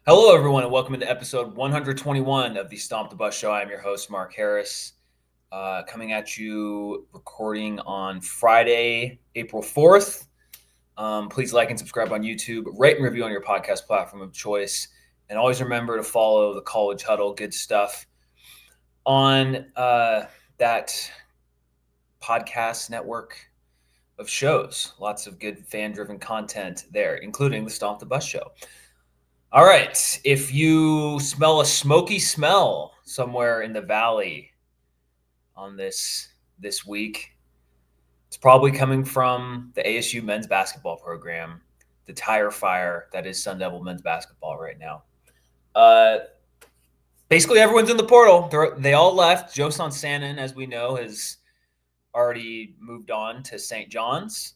Hello, everyone, and welcome to episode 121 of the Stomp the Bus Show. I'm your host, Mark Harris, coming at you, recording on Friday, April 4th. Please like and subscribe on YouTube, rate and review on your podcast platform of choice, and always remember to follow the College Huddle. Good stuff on that podcast network of shows. Lots of good fan-driven content there, including the Stomp the Bus Show. All right. If you smell a smoky smell somewhere in the valley on this week, it's probably coming from the ASU men's basketball program, the tire fire that is Sun Devil men's basketball right now. Basically, everyone's in the portal. They all left. Joe Sansanin, as we know, has already moved on to St. John's.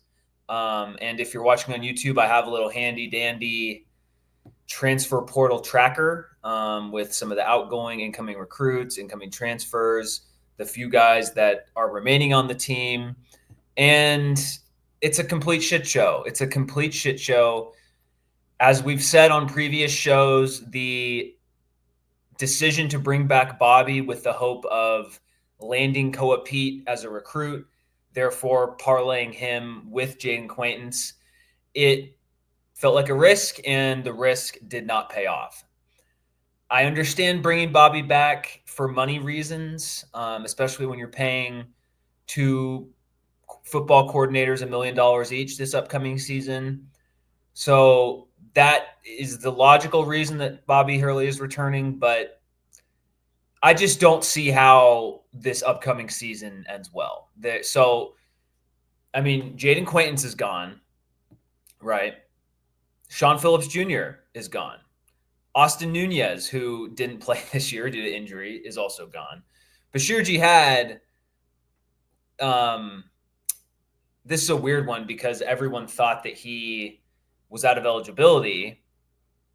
And if you're watching on YouTube, I have a little handy-dandy transfer portal tracker with some of the outgoing, incoming recruits, incoming transfers, the few guys that are remaining on the team. And it's a complete shit show. It's a complete shit show. As we've said on previous shows, the decision to bring back Bobby with the hope of landing Koa Pete as a recruit, therefore parlaying him with Jaden Quaintance, it felt like a risk, and the risk did not pay off. I understand bringing Bobby back for money reasons, especially when you're paying two football coordinators $1 million each this upcoming season. So that is the logical reason that Bobby Hurley is returning, but I just don't see how this upcoming season ends well. Jaden Quaintance is gone, right? Sean Phillips Jr. is gone. Austin Nunez, who didn't play this year due to injury, is also gone. Bashir Jihad, this is a weird one because everyone thought that he was out of eligibility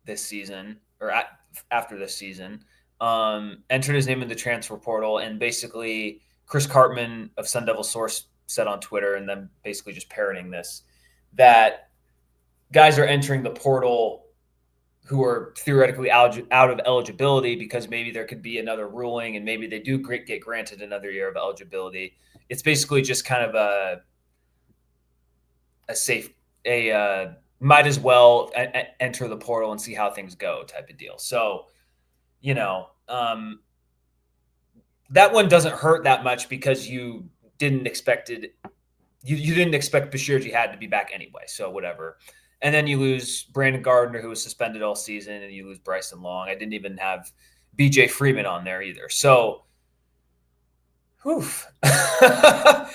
this season or after this season. Entered his name in the transfer portal, and basically Chris Cartman of Sun Devil Source said on Twitter, and then basically just parroting this, that guys are entering the portal who are theoretically out of eligibility because maybe there could be another ruling and maybe they do get granted another year of eligibility. It's basically just kind of might as well enter the portal and see how things go type of deal. So, that one doesn't hurt that much because you didn't expect it. You didn't expect Bashir Jihad to be back anyway. So whatever. And then you lose Brandon Gardner, who was suspended all season, and you lose Bryson Long. I didn't even have BJ Freeman on there either. So, I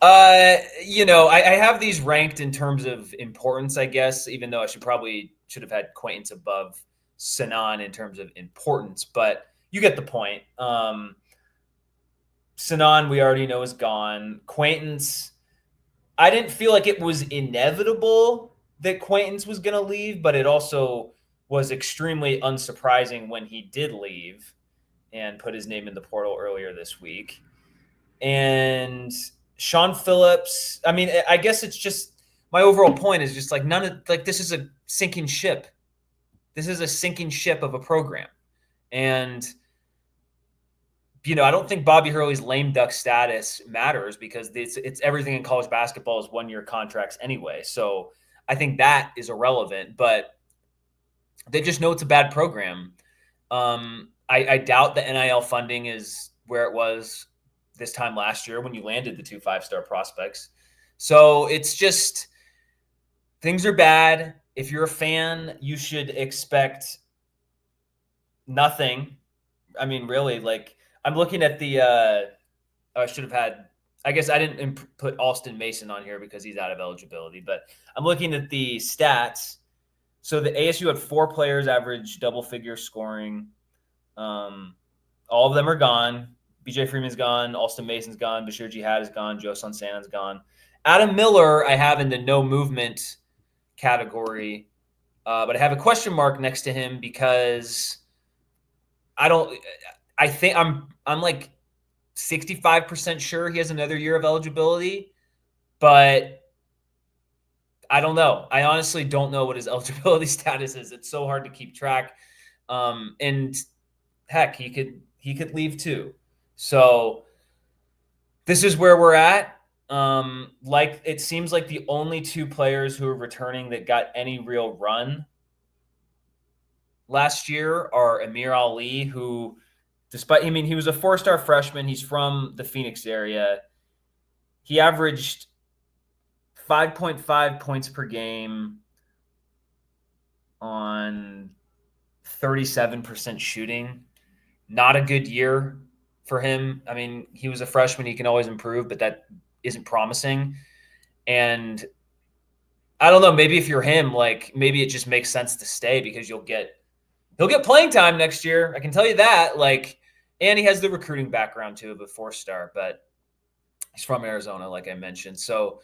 have these ranked in terms of importance, I guess, even though I should have had Quaintance above Sinan in terms of importance. But you get the point. Sinan, we already know, is gone. Quaintance, I didn't feel like it was inevitable that Quaintance was going to leave, but it also was extremely unsurprising when he did leave and put his name in the portal earlier this week. And Sean Phillips, I guess it's just my overall point is just this is a sinking ship. This is a sinking ship of a program. And I don't think Bobby Hurley's lame duck status matters because it's everything in college basketball is 1-year contracts anyway. So I think that is irrelevant, but they just know it's a bad program. I doubt the NIL funding is where it was this time last year when you landed the 2 5-star prospects. So it's just things are bad. If you're a fan, you should expect nothing. Really, I'm looking at the I should have had – I guess I didn't put Alston Mason on here because he's out of eligibility, but I'm looking at the stats. So the ASU had 4 players average double-figure scoring. All of them are gone. BJ Freeman's gone. Alston Mason's gone. Bashir Jihad is gone. Joe Sansan's gone. Adam Miller I have in the no movement category, but I have a question mark next to him because I think I'm like 65% sure he has another year of eligibility, but I don't know. I honestly don't know what his eligibility status is. It's so hard to keep track. And heck, he could leave too. So this is where we're at. Like it seems like the only two players who are returning that got any real run last year are Amir Ali, who, despite, I mean, he was a 4-star freshman. He's from the Phoenix area. He averaged 5.5 points per game on 37% shooting. Not a good year for him. I mean, he was a freshman. He can always improve, but that isn't promising. And I don't know, maybe if you're him, like maybe it just makes sense to stay because he'll get playing time next year. I can tell you that. Like, and he has the recruiting background too of a 4-star, but he's from Arizona, like I mentioned. So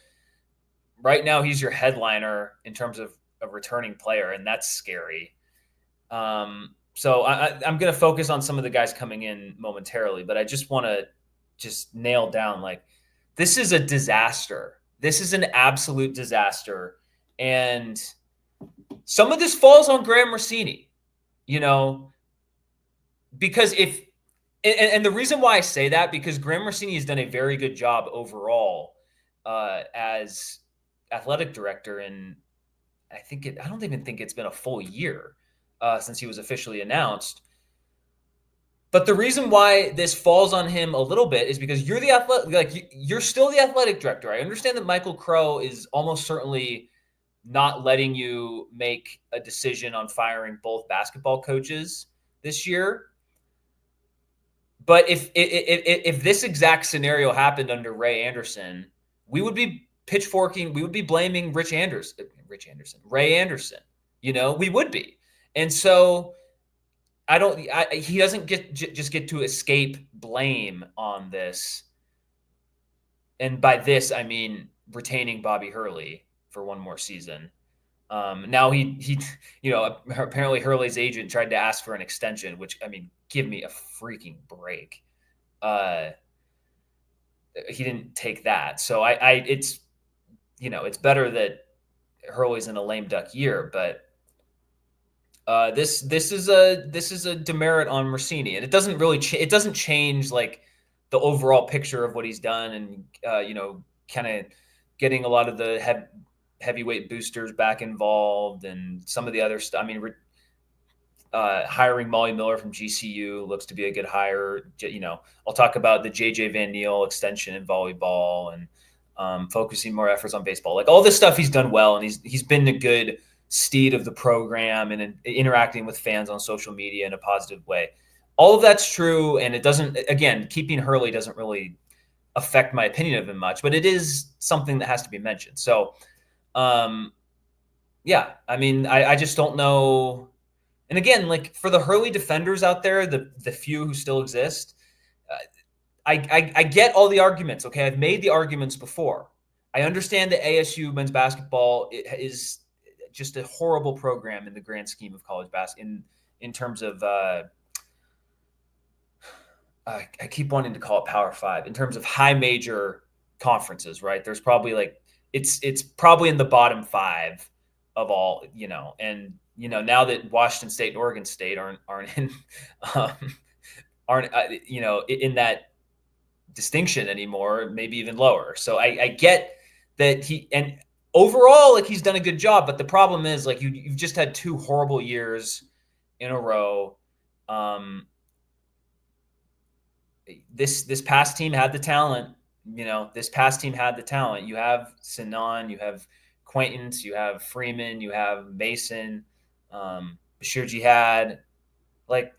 right now he's your headliner in terms of a returning player, and that's scary. So I'm going to focus on some of the guys coming in momentarily, but I just want to just nail down, like, this is a disaster. This is an absolute disaster. And some of this falls on Graham Rossini, because and the reason why I say that, because Graham Rossini has done a very good job overall as athletic director. And I don't even think it's been a full year since he was officially announced. But the reason why this falls on him a little bit is because you're the athletic, like you're still the athletic director. I understand that Michael Crow is almost certainly not letting you make a decision on firing both basketball coaches this year. But if this exact scenario happened under Ray Anderson, we would be pitchforking. We would be blaming Ray Anderson. We would be. And so he doesn't get to escape blame on this. And by this, I mean retaining Bobby Hurley for one more season. Now he apparently Hurley's agent tried to ask for an extension, which, I mean, give me a freaking break. He didn't take that. So it's better that Hurley's in a lame duck year, but this is a demerit on Rossini, and it doesn't really it doesn't change like the overall picture of what he's done, and kind of getting a lot of the heavyweight boosters back involved and some of the other stuff. I mean, hiring Molly Miller from GCU looks to be a good hire. I'll talk about the JJ Van Niel extension in volleyball and focusing more efforts on baseball. Like all this stuff he's done well, and he's been a good steed of the program and interacting with fans on social media in a positive way. All of that's true, and it doesn't. Again, keeping Hurley doesn't really affect my opinion of him much, but it is something that has to be mentioned. So, yeah, I mean, I just don't know. And again, like for the Hurley defenders out there, the few who still exist, I get all the arguments. Okay, I've made the arguments before. I understand that ASU men's basketball is just a horrible program in the grand scheme of college basketball in terms of I keep wanting to call it Power 5 in terms of high major conferences, right? There's probably like it's probably in the bottom 5 of all, and now that Washington State and Oregon State aren't in in that distinction anymore, maybe even lower. So I get that and overall, like, he's done a good job, but the problem is, like, you've just had 2 horrible years in a row. This past team had the talent. This past team had the talent. You have Sinan, you have Quaintance, you have Freeman, you have Mason, Bashir Jihad. Like,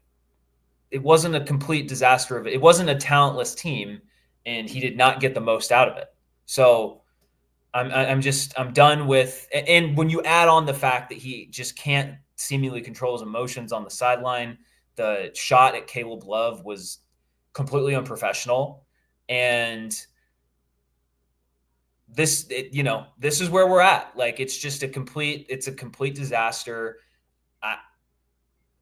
it wasn't a complete disaster of it. It wasn't a talentless team, and he did not get the most out of it. So I'm done with. And when you add on the fact that he just can't seemingly control his emotions on the sideline, the shot at Caleb Love was completely unprofessional, and this is where we're at. Like, it's a complete disaster.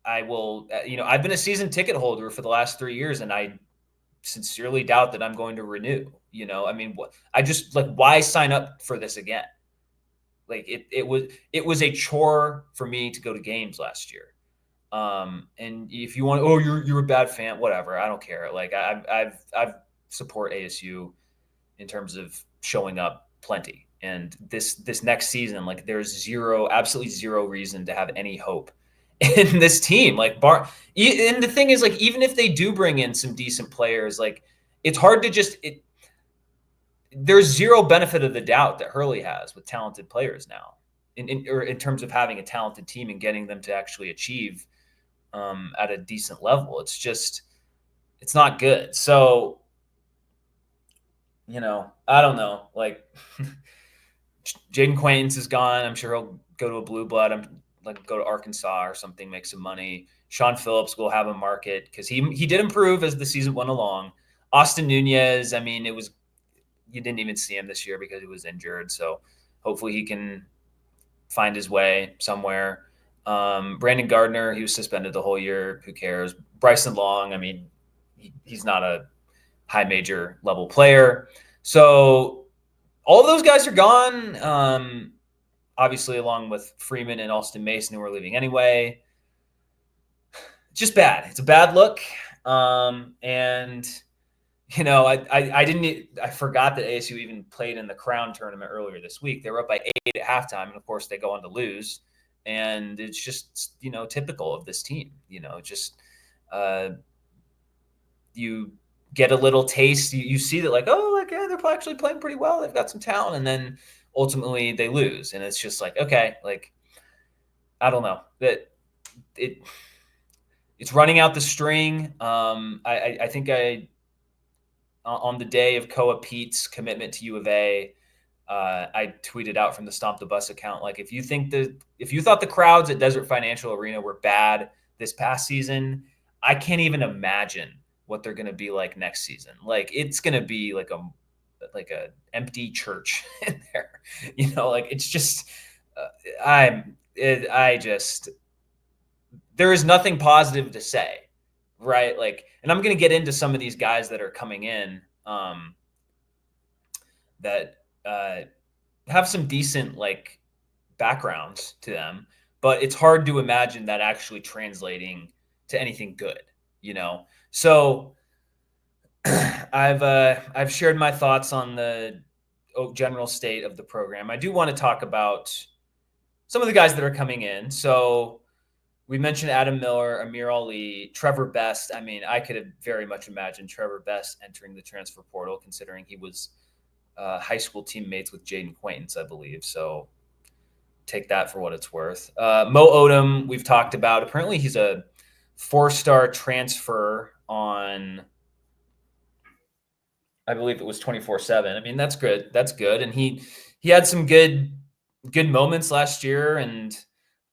I will, I've been a season ticket holder for the last 3 years, and I sincerely doubt that I'm going to renew. I mean, I just, like, why sign up for this again? Like, it was a chore for me to go to games last year. And if you want, oh, you're a bad fan, whatever. I don't care. Like I've support ASU in terms of showing up plenty. And this next season, like there's absolutely zero reason to have any hope in this team. Like and the thing is, like even if they do bring in some decent players, like it's hard to there's zero benefit of the doubt that Hurley has with talented players now, in terms of having a talented team and getting them to actually achieve at a decent level. It's not good. So, I don't know. Like Jaden Quaintance is gone. I'm sure he'll go to a blue blood. I'm like go to Arkansas or something, make some money. Sean Phillips will have a market because he did improve as the season went along. Austin Nunez, I mean, you didn't even see him this year because he was injured. So hopefully he can find his way somewhere. Brandon Gardner, he was suspended the whole year. Who cares? Bryson Long, I mean, he's not a high major level player. So all those guys are gone. Obviously, along with Freeman and Austin Mason, who were leaving anyway. It's just bad. It's a bad look. And I forgot that ASU even played in the Crown tournament earlier this week. They were up by 8 at halftime, and of course they go on to lose. And it's just typical of this team. You get a little taste. You see that yeah, they're actually playing pretty well. They've got some talent, and then ultimately they lose, and it's just like, okay, like I don't know that it's running out the string. I think on the day of Koa Pete's commitment to U of A, I tweeted out from the Stomp the Bus account, like if you thought the crowds at Desert Financial Arena were bad this past season, I can't even imagine what they're going to be like next season. Like it's going to be like a empty church in there, like it's just there is nothing positive to say, right? Like, and I'm going to get into some of these guys that are coming in that have some decent like backgrounds to them, but it's hard to imagine that actually translating to anything good, So I've shared my thoughts on the general state of the program. I do want to talk about some of the guys that are coming in. So we mentioned Adam Miller, Amir Ali, Trevor Best. I mean, I could have very much imagined Trevor Best entering the transfer portal, considering he was high school teammates with Jaden Quaintance, I believe. So take that for what it's worth. Mo Odom, we've talked about. Apparently, he's a 4-star transfer on, I believe it was 24/7. I mean, that's good. That's good. And he had some good moments last year. And,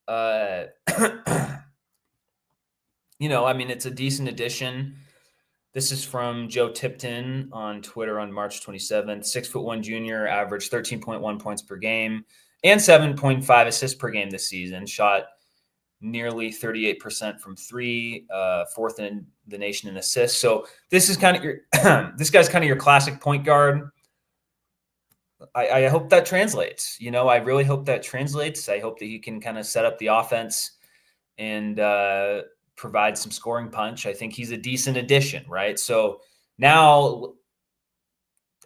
I mean, it's a decent addition. This is from Joe Tipton on Twitter on March 27th. 6'1" junior, averaged 13.1 points per game and 7.5 assists per game this season. Shot nearly 38% from three, fourth in the nation in assists. So this is kind of this guy's kind of your classic point guard. I hope that translates. I really hope that translates. I hope that he can kind of set up the offense and provide some scoring punch. I think he's a decent addition, right? So now,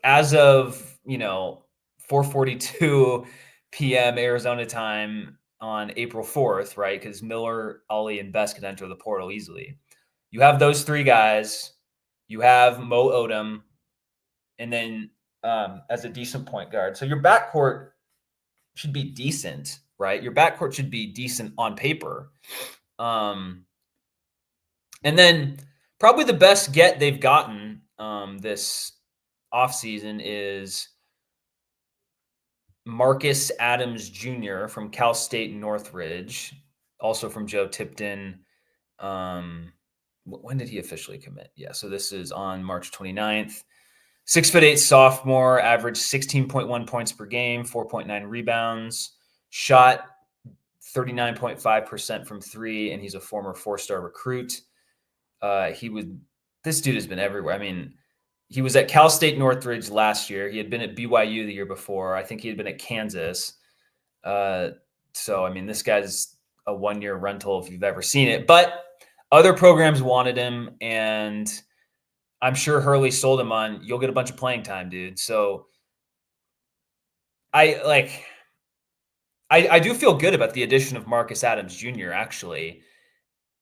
as of 4:42 p.m. Arizona time on April 4th, right? Because Miller, Ali, and Best could enter the portal easily. You have those three guys. You have Mo Odom, and then as a decent point guard. So your backcourt should be decent, right? Your backcourt should be decent on paper. And then probably the best get they've gotten this offseason is Marcus Adams Jr. from Cal State Northridge, also from Joe Tipton. When did he officially commit? Yeah, so this is on March 29th. 6'8" sophomore, averaged 16.1 points per game, 4.9 rebounds, shot 39.5% from three, and he's a former 4-star recruit. This dude has been everywhere. I mean, he was at Cal State Northridge last year. He had been at BYU the year before. I think he had been at Kansas. So, I mean, this guy's a 1-year rental if you've ever seen it. But other programs wanted him, and I'm sure Hurley sold him on, you'll get a bunch of playing time, dude. So I do feel good about the addition of Marcus Adams Jr. actually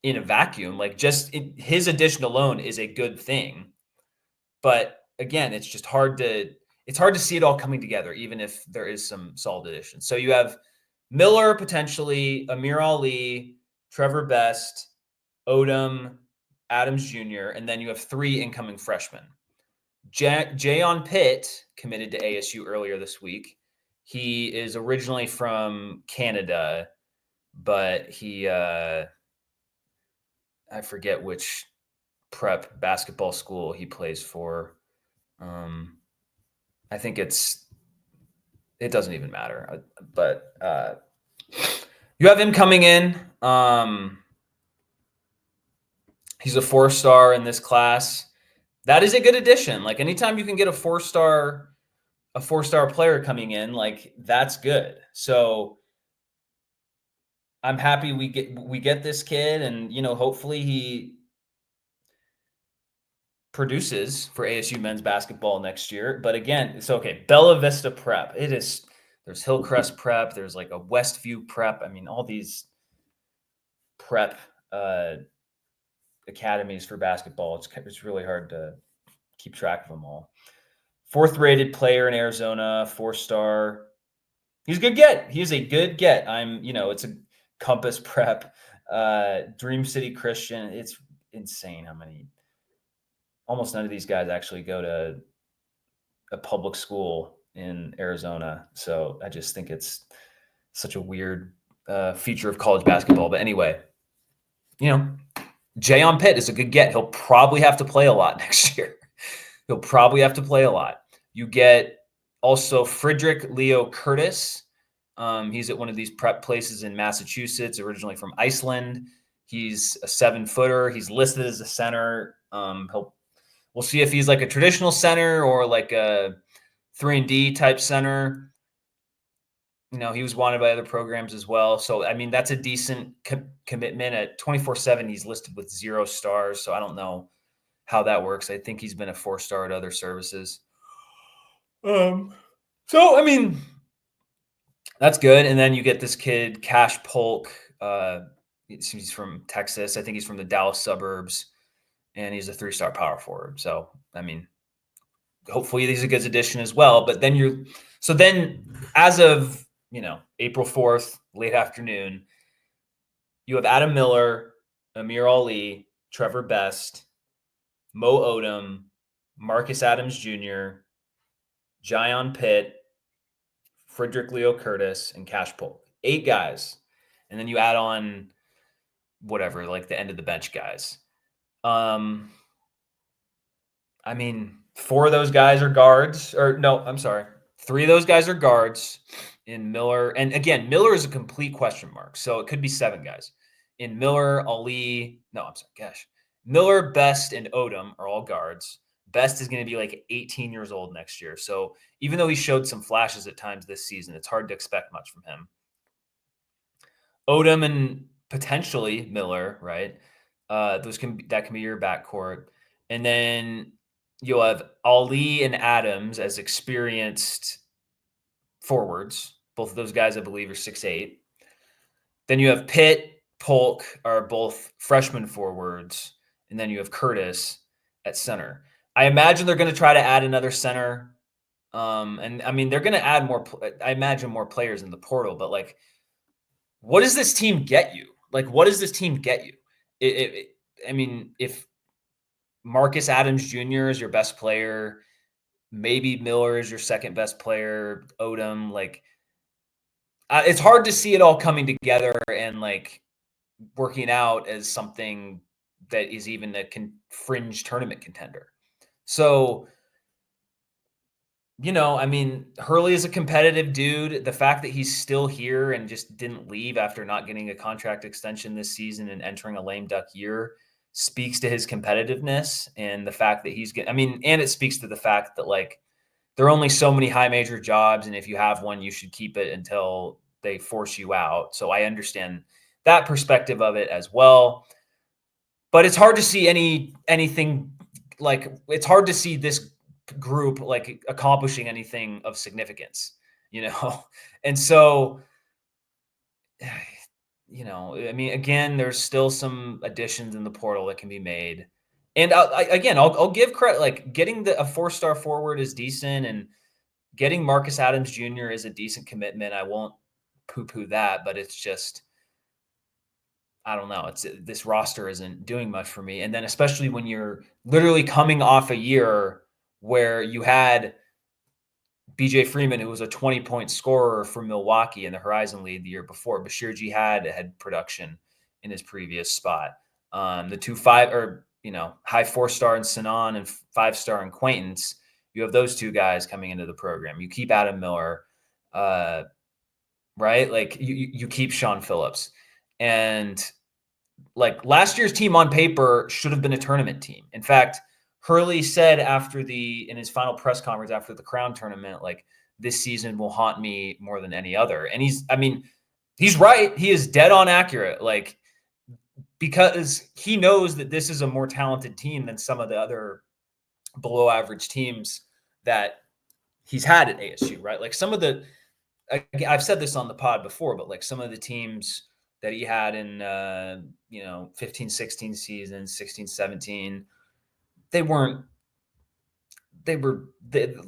in a vacuum. Like his addition alone is a good thing. But again, it's just hard to see it all coming together, even if there is some solid additions. So you have Miller potentially, Amir Ali, Trevor Best, Odom, Adams Jr., and then you have 3 incoming freshmen. Jayon Pitt committed to ASU earlier this week. He is originally from Canada, but he I forget which prep basketball school he plays for. I think it doesn't even matter. But you have him coming in. He's a 4-star in this class. That is a good addition. Like anytime you can get a 4-star player coming in, like that's good. So I'm happy we get this kid, and hopefully he produces for ASU men's basketball next year. But again, it's okay. Bella Vista Prep. There's Hillcrest Prep. There's like a Westview Prep. I mean, all these prep academies for basketball. It's really hard to keep track of them all. 4th-rated player in Arizona, 4-star. He's a good get. He is a good get. It's a Compass Prep, Dream City Christian. It's insane how many. Almost none of these guys actually go to a public school in Arizona. So I just think it's such a weird feature of college basketball. But anyway, Jayon Pitt is a good get. He'll probably have to play a lot next year. He'll probably have to play a lot. You get also Frederick Leo Curtis. He's at one of these prep places in Massachusetts, originally from Iceland. He's a 7-footer. He's listed as a center. We'll see if he's like a traditional center or like a 3-and-D type center. He was wanted by other programs as well. So, I mean, that's a decent commitment. At 24/7, he's listed with 0 stars. So I don't know how that works. I think he's been a 4-star at other services. So, I mean, that's good. And then you get this kid, Cash Polk. He's from Texas. I think he's from the Dallas suburbs. And he's a 3-star power forward. So, I mean, hopefully he's a good addition as well. But then as of, April 4th, late afternoon, you have Adam Miller, Amir Ali, Trevor Best, Mo Odom, Marcus Adams Jr., Jayon Pitt, Frederick Leo Curtis, and Cash Polk. 8 guys. And then you add on whatever, like the end of the bench guys. I mean, 4 of those guys are guards. Or no, I'm sorry. 3 of those guys are guards in Miller. And again, Miller is a complete question mark. So it could be 7 guys. In Miller, Ali. No, I'm sorry. Gosh. Miller, Best, and Odom are all guards. Best is going to be like 18 years old next year. So even though he showed some flashes at times this season, it's hard to expect much from him. Odom and potentially Miller, right? That can be your backcourt. And then you'll have Ali and Adams as experienced forwards. Both of those guys, I believe, are 6'8". Then you have Pitt, Polk are both freshman forwards. And then you have Curtis at center. I imagine they're going to try to add another center. And I mean, they're going to add more, I imagine, more players in the portal. But like, what does this team get you? Like, what does this team get you? I mean, if Marcus Adams Jr. is your best player, maybe Miller is your second best player, Odom, like, it's hard to see it all coming together and like working out as something that is even a fringe tournament contender. So, I mean, Hurley is a competitive dude. The fact that he's still here and just didn't leave after not getting a contract extension this season and entering a lame duck year speaks to his competitiveness and the fact that and it speaks to the fact that like there are only so many high major jobs. And if you have one, you should keep it until they force you out. So I understand that perspective of it as well. But it's hard to see anything like it's hard to see this group like accomplishing anything of significance, And so, I mean, again, there's still some additions in the portal that can be made. And I'll give credit, like getting a 4-star forward is decent, and getting Marcus Adams Jr. is a decent commitment. I won't poo-poo that, but it's just, I don't know. This roster isn't doing much for me. And then especially when you're literally coming off a year where you had BJ Freeman, who was a 20-point scorer for Milwaukee in the Horizon League the year before. Bashir Jihad had production in his previous spot. The 2-5 or high 4-star in Sinan and 5-star in Quaintance. You have those two guys coming into the program. You keep Adam Miller, right? Like you keep Sean Phillips, and like last year's team on paper should have been a tournament team. In fact, Hurley said in his final press conference after the Crown tournament, like, this season will haunt me more than any other. And he's right. He is dead on accurate. Like, because he knows that this is a more talented team than some of the other below average teams that he's had at ASU, right? Like I've said this on the pod before, but like some of the teams that he had in 15-16 season, 16-17,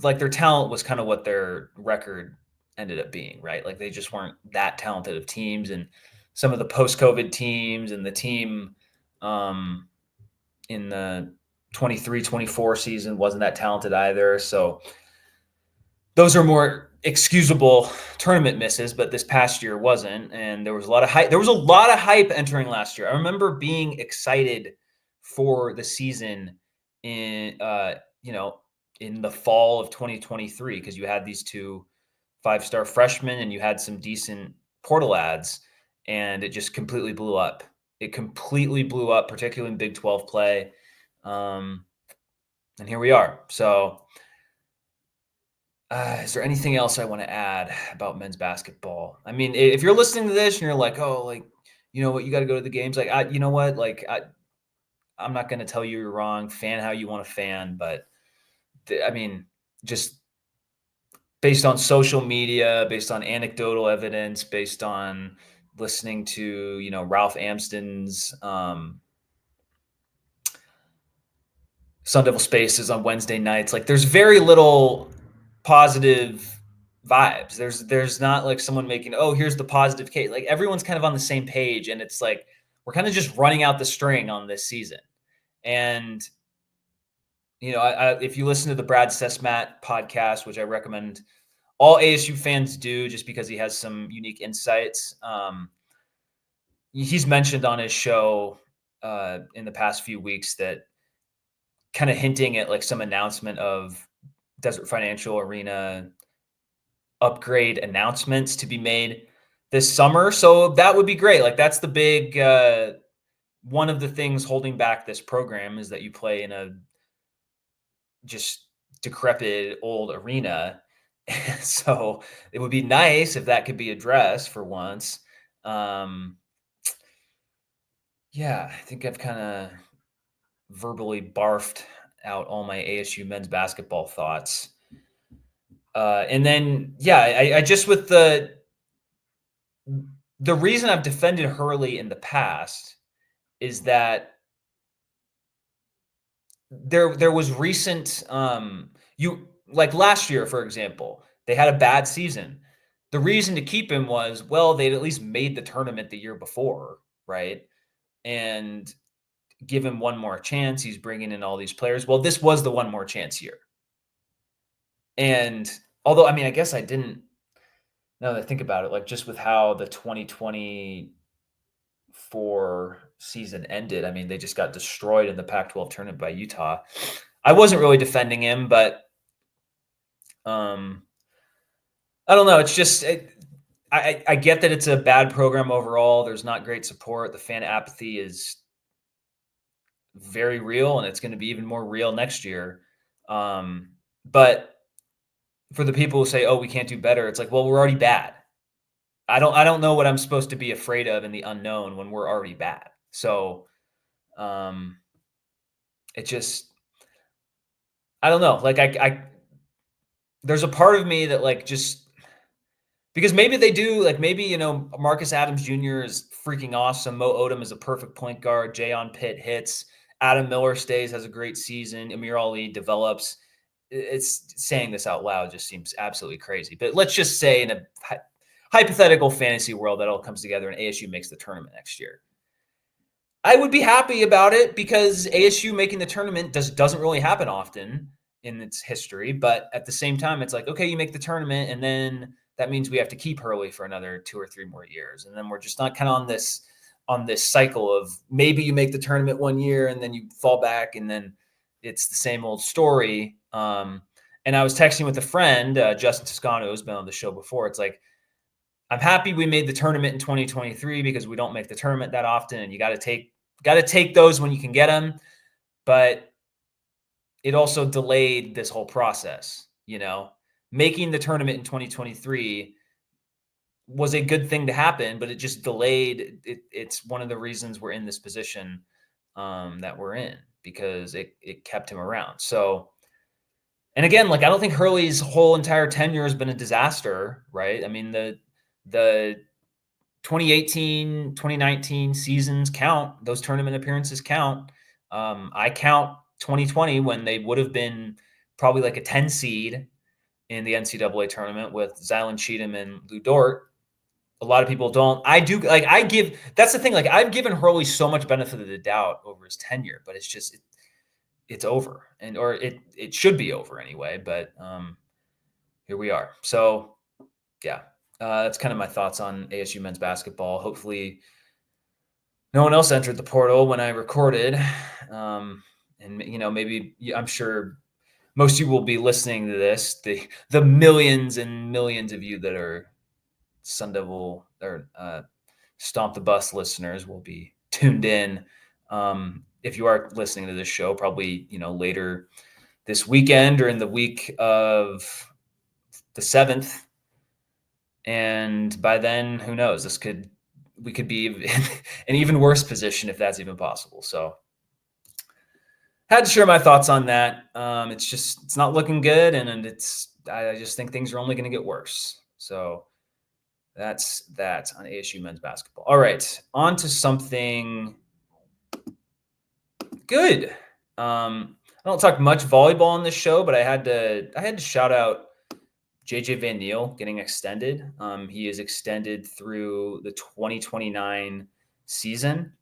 like their talent was kind of what their record ended up being, right? Like they just weren't that talented of teams. And some of the post-COVID teams and the team in the 23-24 season wasn't that talented either. So those are more excusable tournament misses, but this past year wasn't. And there was a lot of hype. There was a lot of hype entering last year. I remember being excited for the season in the fall of 2023, because you had these 2 5-star freshmen and you had some decent portal ads, and it just completely blew up. It completely blew up, particularly in Big 12 play. And here we are. So is there anything else I want to add about men's basketball? I mean, if you're listening to this and you're like, oh, like, you know what, you got to go to the games. Like, you know what, like, I'm not going to tell you you're wrong. Fan how you want to fan. But I mean, just based on social media, based on anecdotal evidence, based on listening to, Ralph Amsden's Sun Devil Spaces on Wednesday nights, like there's very little positive vibes. There's not like someone making, oh, here's the positive case. Like everyone's kind of on the same page, and it's like we're kind of just running out the string on this season. And if you listen to the Brad Sesmat podcast, which I recommend all ASU fans do, just because he has some unique insights. He's mentioned on his show in the past few weeks that kind of hinting at like some announcement of Desert Financial Arena upgrade announcements to be made this summer. So that would be great. Like that's the big, one of the things holding back this program is that you play in a just decrepit old arena. So it would be nice if that could be addressed for once. Yeah, I think I've kind of verbally barfed out all my ASU men's basketball thoughts. And then, yeah, I just with the reason I've defended Hurley in the past is that there was recent like last year, for example, they had a bad season. The reason to keep him was, well, they'd at least made the tournament the year before, right? And give him one more chance. He's bringing in all these players. Well, this was the one more chance year. And although, I mean, I guess I didn't, now that I think about it, like just with how the 2024 season ended, I mean, they just got destroyed in the Pac-12 tournament by Utah. I wasn't really defending him, but I don't know. It's just, I get that it's a bad program overall. There's not great support. The fan apathy is very real, and it's going to be even more real next year. But for the people who say, oh, we can't do better, it's like, well, we're already bad. I don't know what I'm supposed to be afraid of in the unknown when we're already bad. So it just, I don't know. Like I there's a part of me that like just because maybe they do, like maybe, Marcus Adams Jr. is freaking awesome. Mo Odom is a perfect point guard. Jayon Pitt hits. Adam Miller stays, has a great season. Amir Ali develops. It's saying this out loud just seems absolutely crazy. But let's just say in a hypothetical fantasy world that all comes together and ASU makes the tournament next year. I would be happy about it because ASU making the tournament doesn't really happen often in its history. But at the same time, it's like, okay, you make the tournament, and then that means we have to keep Hurley for another 2 or 3 more years, and then we're just not kind of on this cycle of maybe you make the tournament one year and then you fall back, and then it's the same old story. And I was texting with a friend, Justin Toscano, who's been on the show before. It's like, I'm happy we made the tournament in 2023 because we don't make the tournament that often, and you got to take those when you can get them. But it also delayed this whole process. Making the tournament in 2023 was a good thing to happen, but it just delayed. It's one of the reasons we're in this position that we're in, because it kept him around. So, and again, like I don't think Hurley's whole entire tenure has been a disaster, right? I mean, the 2018, 2019 seasons count. Those tournament appearances count. I count 2020 when they would have been probably like a 10 seed in the NCAA tournament with Zylan Cheatham and Lou Dort. A lot of people don't. I do. Like that's the thing. Like I've given Hurley so much benefit of the doubt over his tenure, but it's just, it's over, or it should be over anyway. But here we are. So yeah, that's kind of my thoughts on ASU men's basketball. Hopefully no one else entered the portal when I recorded. And maybe, I'm sure most of you will be listening to this. The millions and millions of you that are Sun Devil or Stomp the Bus listeners will be tuned in. If you are listening to this show, probably, later this weekend or in the week of the 7th. And by then, who knows? We could be in an even worse position if that's even possible. So had to share my thoughts on that. It's not looking good. And I just think things are only going to get worse. So that's that on ASU men's basketball. All right, on to something good. I don't talk much volleyball on this show, but I had to shout out JJ Van Niel getting extended. He is extended through the 2029 season.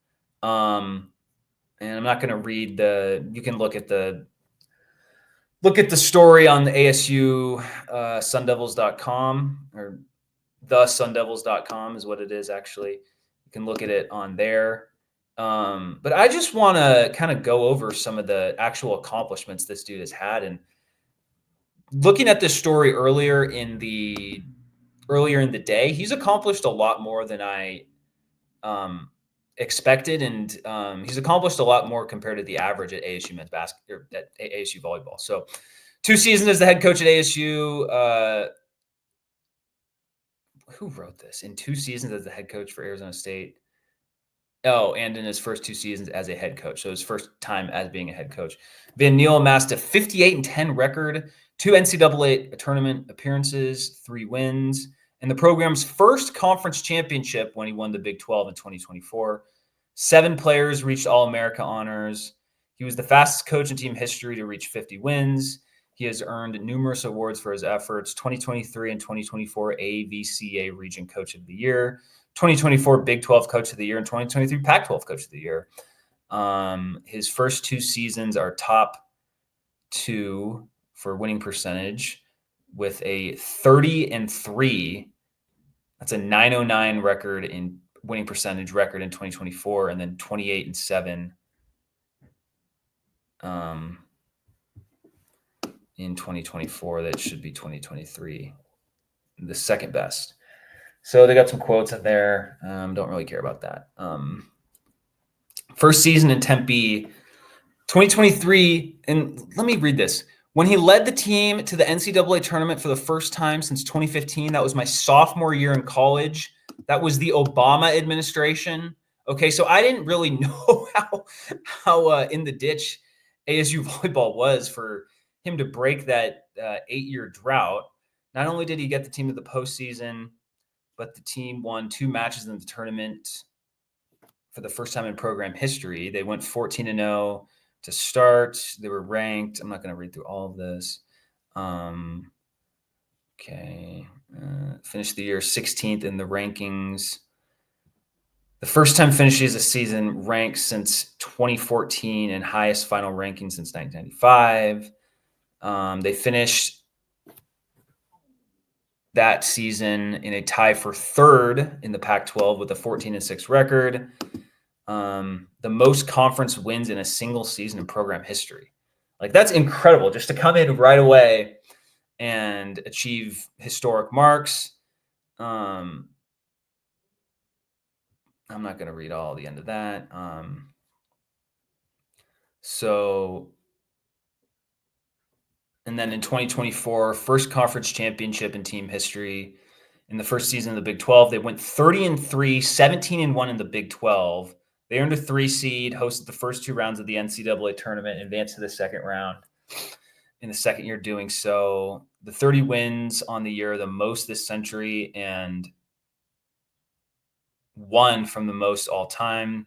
And I'm not going to read you can look at the story on the ASU sundevils.com, or thesundevils.com is what it is, actually. You can look at it on there. But I just want to kind of go over some of the actual accomplishments this dude has had. And looking at this story earlier in the day, he's accomplished a lot more than I expected, and he's accomplished a lot more compared to the average at ASU men's basketball, or at ASU volleyball. So 2 seasons as the head coach at ASU. Who wrote this? In 2 seasons as the head coach for Arizona State. Oh, and in his first 2 seasons as a head coach. So his first time as being a head coach. Van Niel amassed a 58-10 record, 2 NCAA tournament appearances, 3 wins, and the program's first conference championship when he won the Big 12 in 2024. 7 players reached All-America honors. He was the fastest coach in team history to reach 50 wins. He has earned numerous awards for his efforts: 2023 and 2024 AVCA Region Coach of the Year, 2024 Big 12 Coach of the Year, and 2023 Pac-12 Coach of the Year. His first 2 seasons are top 2 for winning percentage with a 30-3. That's a 909 record in winning percentage record in 2024, and then 28-7 in 2024. That should be 2023, the second best. So they got some quotes in there. Don't really care about that. First season in Tempe, 2023. And let me read this. When he led the team to the NCAA tournament for the first time since 2015, that was my sophomore year in college. That was the Obama administration. Okay, so I didn't really know how in the ditch ASU volleyball was for him to break that 8-year drought. Not only did he get the team to the postseason, but the team won 2 matches in the tournament for the first time in program history. They went 14-0 to start. They were ranked. I'm not going to read through all of this. Okay. Finished the year 16th in the rankings. The first time finishes a season ranked since 2014 and highest final ranking since 1995. They finished that season in a tie for third in the Pac-12 with a 14-6 record. The most conference wins in a single season in program history. Like, that's incredible just to come in right away and achieve historic marks. I'm not going to read all the end of that. And then in 2024, first conference championship in team history. In the first season of the Big 12, they went 30-3, 17-1 in the Big 12. They earned a 3 seed, hosted the first 2 rounds of the NCAA tournament, advanced to the second round. In the second year doing so, the 30 wins on the year, the most this century, and one from the most all time,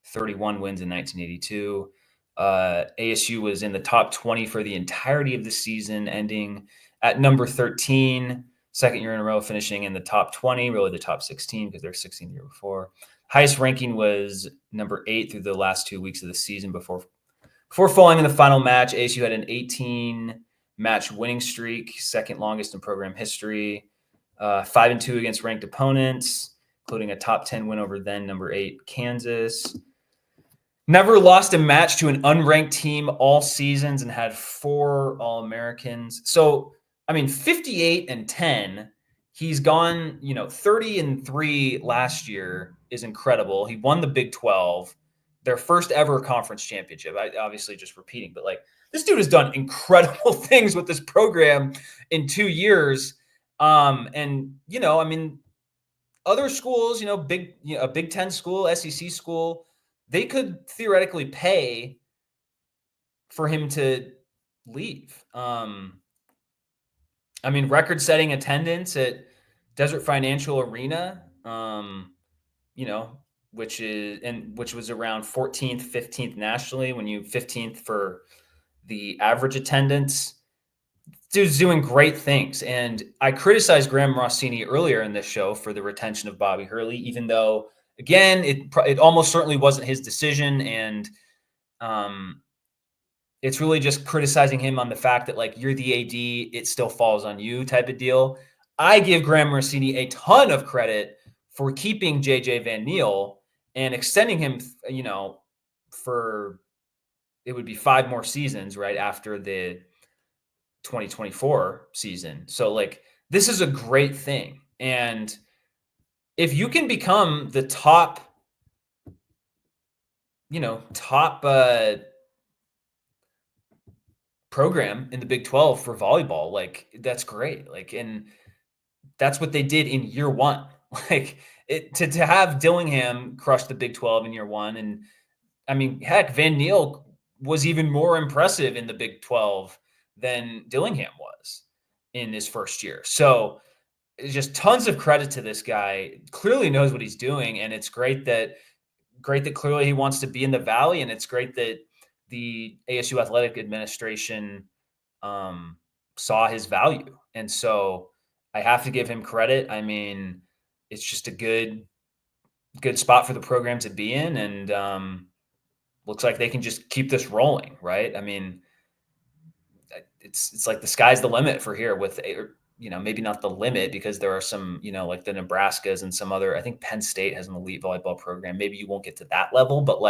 31 wins in 1982. ASU was in the top 20 for the entirety of the season, ending at number 13, second year in a row, finishing in the top 20, really the top 16 because they're 16 the year before. Highest ranking was number 8 through the last 2 weeks of the season before falling in the final match. ASU had an 18-match winning streak, second longest in program history, 5-2 against ranked opponents, including a top 10 win over then number 8 Kansas. Never lost a match to an unranked team all seasons and had 4 All-Americans. So, 58-10. He's gone, 30-3 last year is incredible. He won the Big 12, their first ever conference championship. I obviously just repeating, but this dude has done incredible things with this program in 2 years. Other schools, a Big 10 school, SEC school, they could theoretically pay for him to leave. Record-setting attendance at Desert Financial Arena, which was around 14th, 15th nationally, when you 15th for the average attendance. Dude's doing great things. And I criticized Graham Rossini earlier in this show for the retention of Bobby Hurley, even though, again, it almost certainly wasn't his decision. And it's really just criticizing him on the fact that, you're the AD, it still falls on you type of deal. I give Graham Rossini a ton of credit for keeping JJ Van Niel and extending him, for it would be 5 more seasons right after the 2024 season. So this is a great thing. And if you can become the top program in the Big 12 for volleyball, that's great. And that's what they did in year 1. To have Dillingham crush the Big 12 in year 1. And heck, Van Niel was even more impressive in the Big 12 than Dillingham was in his first year. So it's just tons of credit to this guy. Clearly knows what he's doing. And it's great that clearly he wants to be in the Valley. And it's great that the ASU athletic administration saw his value. And so I have to give him credit. It's just a good spot for the program to be in. And looks like they can just keep this rolling, right? It's like the sky's the limit for here with, maybe not the limit because there are some, like the Nebraskas and some other, I think Penn State has an elite volleyball program. Maybe you won't get to that level, but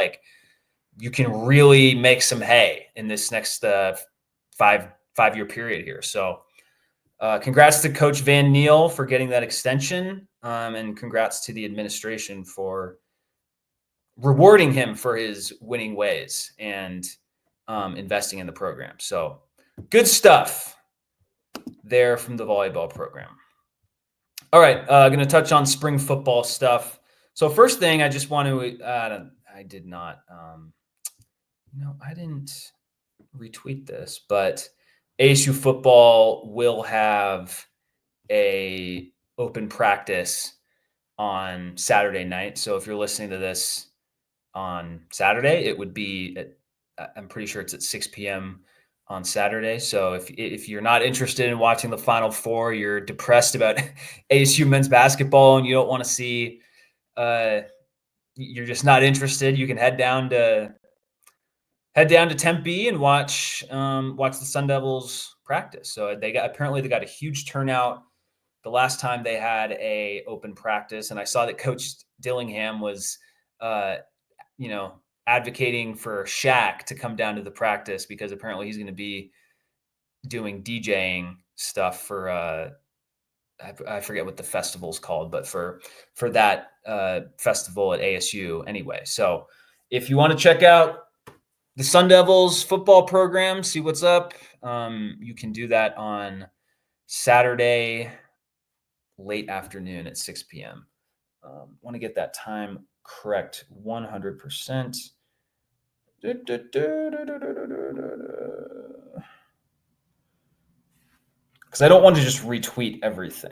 you can really make some hay in this next 5-year period here. So congrats to Coach Van Niel for getting that extension. And congrats to the administration for rewarding him for his winning ways and investing in the program. So good stuff there from the volleyball program. All right, going to touch on spring football stuff. So first thing, I just want to. I did not. No, I didn't retweet this, but ASU football will have a open practice on Saturday night. So if you're listening to this on Saturday, it would be I'm pretty sure it's at 6 p.m. on Saturday. So if you're not interested in watching the Final Four, you're depressed about ASU men's basketball, and you don't want to see, you're just not interested. You can head down to Tempe and watch the Sun Devils practice. So they got a huge turnout the last time they had a open practice, and I saw that Coach Dillingham was, uh, advocating for Shaq to come down to the practice because apparently he's going to be doing DJing stuff for I forget what the festival's called, but for that festival at ASU anyway. So if you want to check out the Sun Devils football program, see what's up, you can do that on Saturday late afternoon at 6 p.m. Want to get that time correct 100%. Because I don't want to just retweet everything.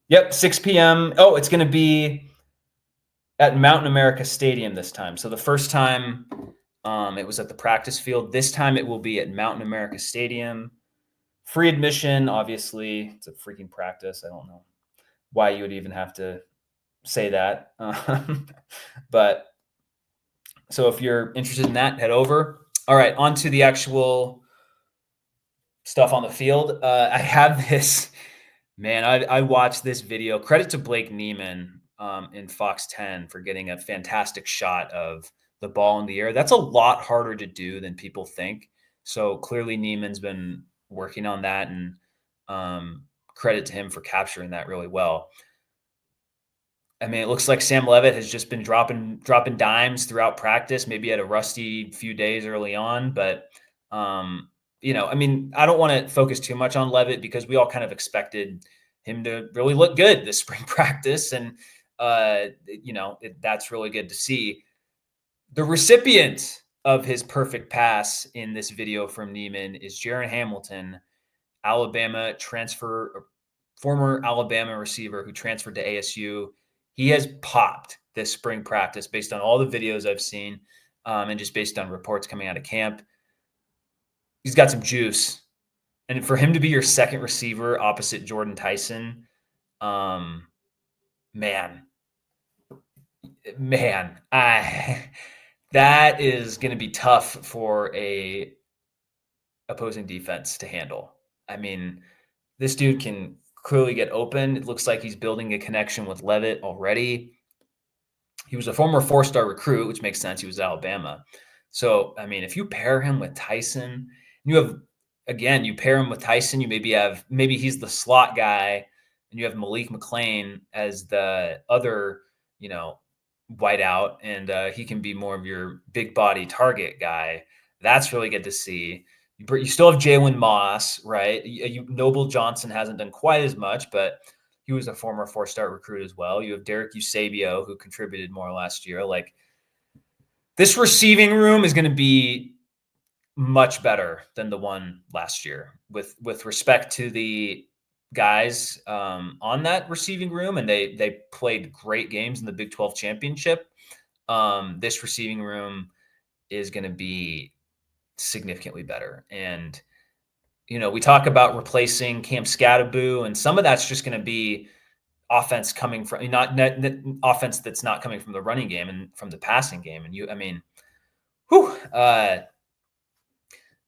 Yep, 6 p.m. Oh, it's going to be at Mountain America Stadium this time. So the first time it was at the practice field. This time it will be at Mountain America Stadium. Free admission, obviously. It's a freaking practice. I don't know why you would even have to say that. But so if you're interested in that, head over. All right, on to the actual stuff on the field. I have this, man, I watched this video. Credit to Blake Neiman in Fox 10 for getting a fantastic shot of the ball in the air. That's a lot harder to do than people think. So clearly Neiman's been working on that, and credit to him for capturing that really well. I mean, it looks like Sam Levitt has just been dropping dimes throughout practice. Maybe had a rusty few days early on, but I mean, I don't want to focus too much on Levitt because we all kind of expected him to really look good this spring practice, and that's really good to see. The recipient of his perfect pass in this video from Neiman is Jaron Hamilton, Alabama former Alabama receiver who transferred to ASU. He has popped this spring practice based on all the videos I've seen, and just based on reports coming out of camp. He's got some juice. And for him to be your second receiver opposite Jordan Tyson, man, that is going to be tough for a opposing defense to handle. I mean, this dude can clearly get open. It looks like he's building a connection with Levitt already. He was a former 4-star recruit, which makes sense. He was at Alabama. So, I mean, if you pair him with Tyson, you pair him with Tyson, you maybe he's the slot guy, and you have Malik McClain as the other, wideout, and he can be more of your big body target guy. That's really good to see. You still have Jalen Moss, right? Noble Johnson hasn't done quite as much, but he was a former 4-star recruit as well. You have Derek Eusebio, who contributed more last year. Like, this receiving room is going to be much better than the one last year with respect to the guys on that receiving room, and they played great games in the Big 12 championship. This receiving room is going to be significantly better. And, we talk about replacing Cam Scattaboo, and some of that's just going to be offense coming from offense that's not coming from the running game and from the passing game. And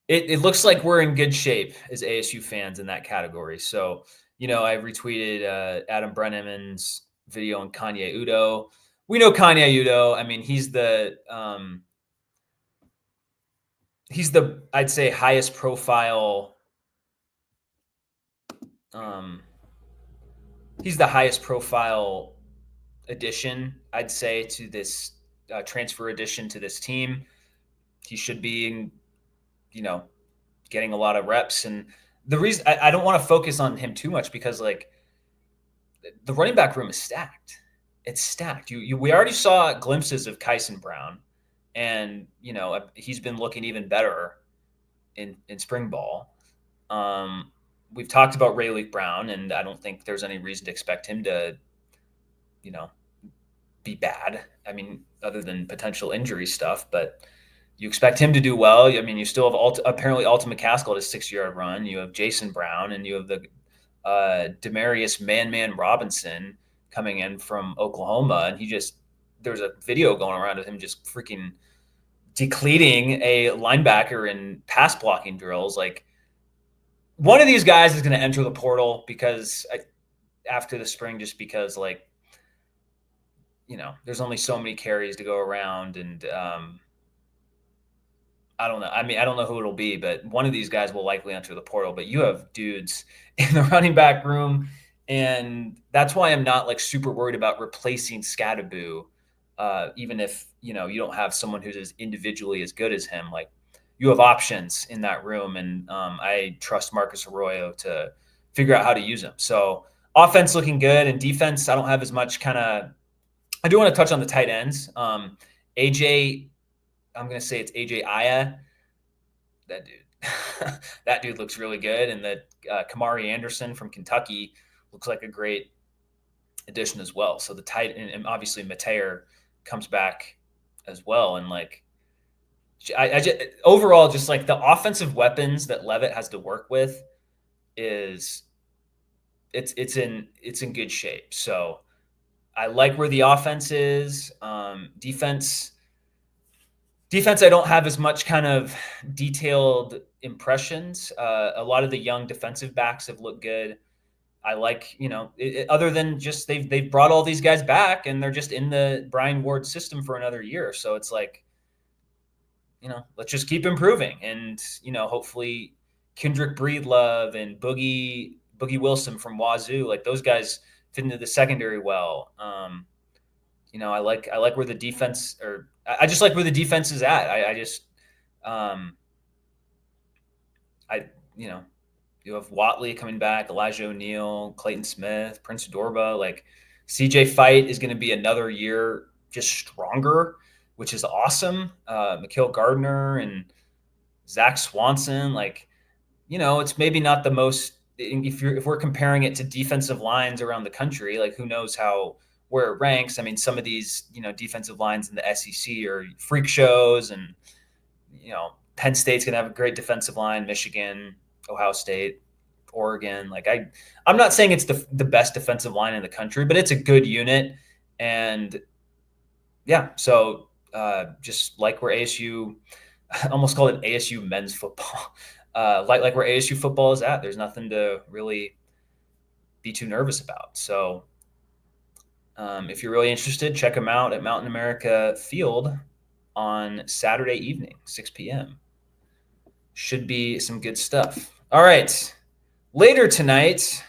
it looks like we're in good shape as ASU fans in that category. So, I retweeted Adam Brenneman's video on Kanye Udo. We know Kanye Udo. I mean, he's the I'd say highest profile. He's the highest profile addition, I'd say, to this transfer addition to this team. He should be, getting a lot of reps. And the reason I don't want to focus on him too much because, like, the running back room is stacked. It's stacked. We already saw glimpses of Kyson Brown, and he's been looking even better in spring ball. We've talked about Ray Luke Brown, and I don't think there's any reason to expect him to, be bad. I mean, other than potential injury stuff, but you expect him to do well. I mean, you still have apparently Alton McCaskill at a 6-yard run. You have Jason Brown, and you have the Demarius Man Robinson coming in from Oklahoma, and there's a video going around of him just freaking decleating a linebacker in pass blocking drills. Like, one of these guys is going to enter the portal after the spring, just because there's only so many carries to go around, and I don't know. I mean, I don't know who it'll be, but one of these guys will likely enter the portal. But you have dudes in the running back room, and that's why I'm not super worried about replacing Scadaboo, even if you don't have someone who's as individually as good as him. Like, you have options in that room, and I trust Marcus Arroyo to figure out how to use them. So offense looking good, and defense, I don't have as much I do want to touch on the tight ends. AJ, I'm going to say it's AJ Aya. That dude, that dude looks really good. And that Kamari Anderson from Kentucky looks like a great addition as well. So the tight, and obviously Mateer comes back as well. And I just overall, just the offensive weapons that Leavitt has to work with it's in good shape. So I like where the offense is. Defense, I don't have as much detailed impressions. A lot of the young defensive backs have looked good. I like, other than just they've brought all these guys back, and they're just in the Brian Ward system for another year. So it's let's just keep improving. And, hopefully Kendrick Breedlove and Boogie Wilson from Wazoo, those guys fit into the secondary well. I like where the defense, or I just like where the defense is at. You have Watley coming back, Elijah O'Neal, Clayton Smith, Prince Dorba. CJ Fight is going to be another year just stronger, which is awesome. Mikhail Gardner and Zach Swanson, it's maybe not the most. If we're comparing it to defensive lines around the country, who knows where it ranks. I mean, some of these, defensive lines in the SEC are freak shows, and, Penn State's going to have a great defensive line, Michigan, Ohio State, Oregon. I'm not saying it's the best defensive line in the country, but it's a good unit. And yeah, so just like where ASU, I almost call it ASU men's football. Like where ASU football is at, there's nothing to really be too nervous about. So if you're really interested, check them out at Mountain America Field on Saturday evening, 6 p.m. Should be some good stuff. All right. Later tonight,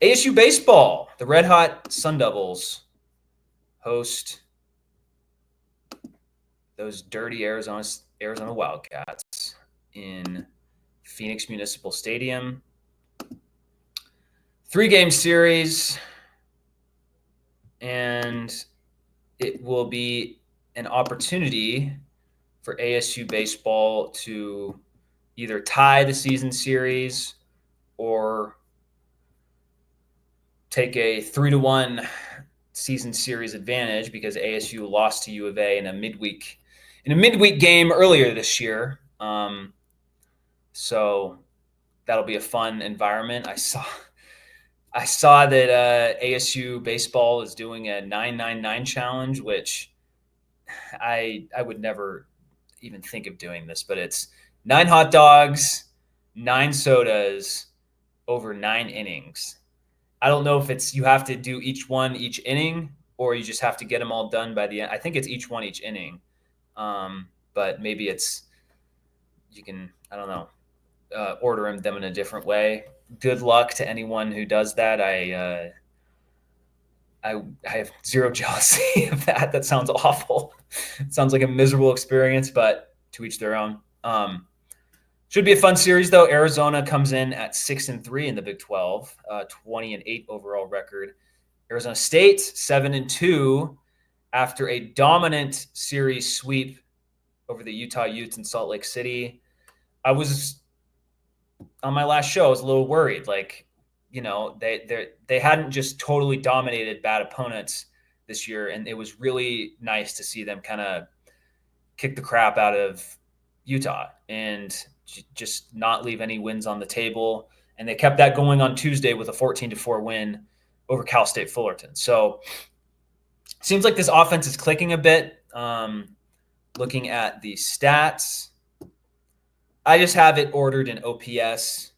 ASU baseball. The Red Hot Sun Devils host those dirty Arizona Wildcats in Phoenix Municipal Stadium. 3-game series, and it will be an opportunity for ASU baseball to either tie the season series or take a 3-1 season series advantage, because ASU lost to U of A in a midweek game earlier this year. So that'll be a fun environment. I saw that ASU baseball is doing a 999 challenge, which I would never even think of doing this, but it's 9 hot dogs, 9 sodas over 9 innings. I don't know if it's you have to do each inning, or you just have to get them all done by the end. I think it's each inning. But maybe you can, I don't know, order them in a different way. Good luck to anyone who does that. I have zero jealousy of that. That sounds awful. It sounds like a miserable experience, but to each their own. Should be a fun series, though. Arizona comes in at 6-3 in the Big 12, 20-8 overall record. Arizona State 7-2 after a dominant series sweep over the Utah Utes in Salt Lake City. I was on my last show. I was a little worried, like, they hadn't just totally dominated bad opponents this year, and it was really nice to see them kind of kick the crap out of Utah and just not leave any wins on the table. And they kept that going on Tuesday with a 14-4 win over Cal State Fullerton. So it seems like this offense is clicking a bit. Looking at the stats, I just have it ordered in OPS.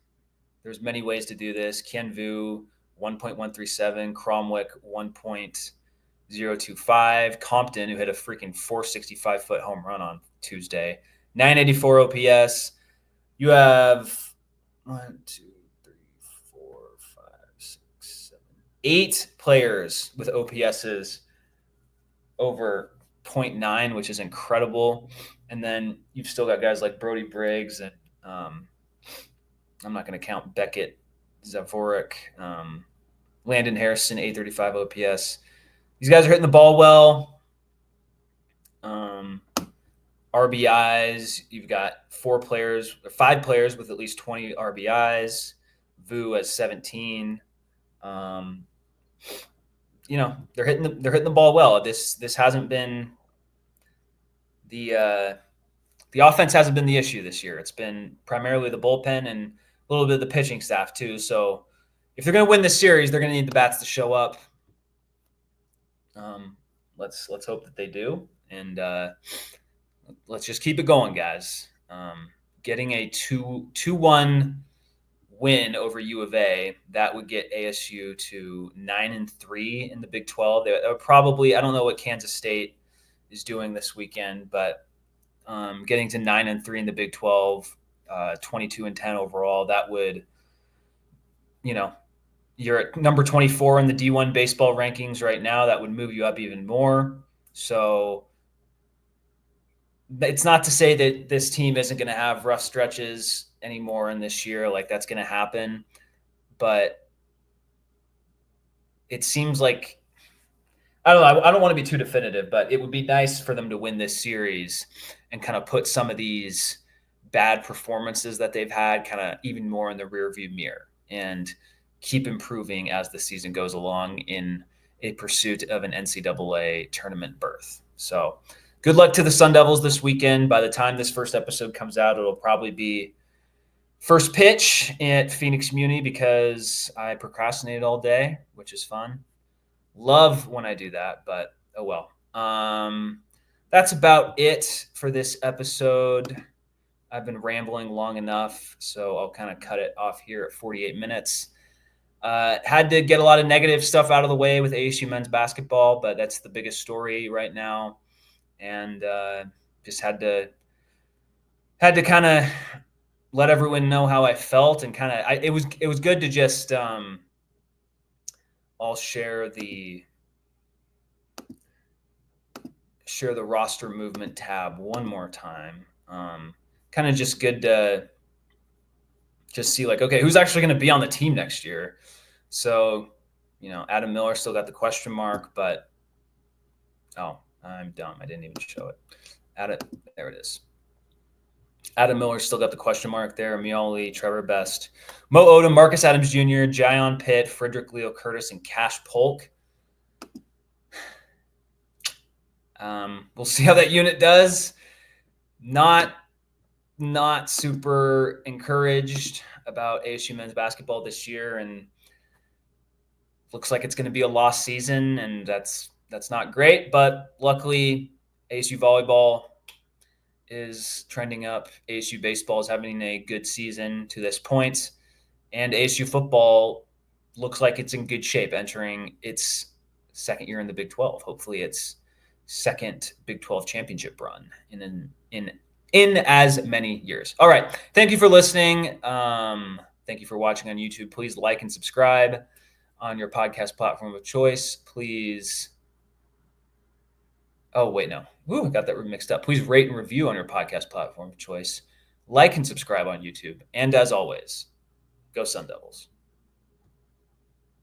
There's many ways to do this. Kianvu, 1.137. Cromwick, 1.025. Compton, who hit a freaking 465-foot home run on Tuesday, 984 OPS. You have 8 players with OPSs over 0.9, which is incredible. And then you've still got guys like Brody Briggs and I'm not going to count Beckett, Zavorik, Landon Harrison, 835 OPS. These guys are hitting the ball well. RBIs, you've got 5 players with at least 20 RBIs. Vu has 17. They're hitting the ball well. This hasn't been the offense hasn't been the issue this year. It's been primarily the bullpen and a little bit of the pitching staff too. So if they're going to win this series, they're going to need the bats to show up. Let's hope that they do, and let's just keep it going, guys. Getting a 2-1 win over U of A, that would get ASU to 9-3 in the Big 12. They would probably, I don't know what Kansas State is doing this weekend, but getting to 9-3 in the Big 12, 22-10 overall, that would, you're at number 24 in the D1 baseball rankings right now. That would move you up even more. So it's not to say that this team isn't going to have rough stretches anymore in this year. Like, that's going to happen. But it seems like, I don't know, I don't want to be too definitive, but it would be nice for them to win this series and kind of put some of these bad performances that they've had kind of even more in the rearview mirror and keep improving as the season goes along in a pursuit of an NCAA tournament berth. So good luck to the Sun Devils this weekend. By the time this first episode comes out, it'll probably be first pitch at Phoenix Muni because I procrastinated all day, which is fun. Love when I do that, but oh well. That's about it for this episode. I've been rambling long enough, so I'll kind of cut it off here at 48 minutes. Had to get a lot of negative stuff out of the way with ASU men's basketball, but that's the biggest story right now. And just had to kind of let everyone know how I felt, and kind of it was good to just I'll share the roster movement tab one more time. Kind of just good to just see, like, okay, who's actually going to be on the team next year. So, Adam Miller still got the question mark, but I'm dumb. I didn't even show it. There it is. Adam Miller still got the question mark there. Mioli, Trevor Best, Mo Odom, Marcus Adams Jr., Jayon Pitt, Frederick Leo Curtis, and Cash Polk. We'll see how that unit does. Not super encouraged about ASU men's basketball this year, and looks like it's going to be a lost season, and that's not great. But luckily, ASU volleyball is trending up. ASU baseball is having a good season to this point, and ASU football looks like it's in good shape entering its second year in the Big 12. Hopefully, its second Big 12 championship run in as many years. All right. Thank you for listening. Thank you for watching on YouTube. Please like and subscribe on your podcast platform of choice. Please. Oh, wait, no. Ooh, I got that mixed up. Please rate and review on your podcast platform of choice. like and subscribe on YouTube. And as always, go Sun Devils.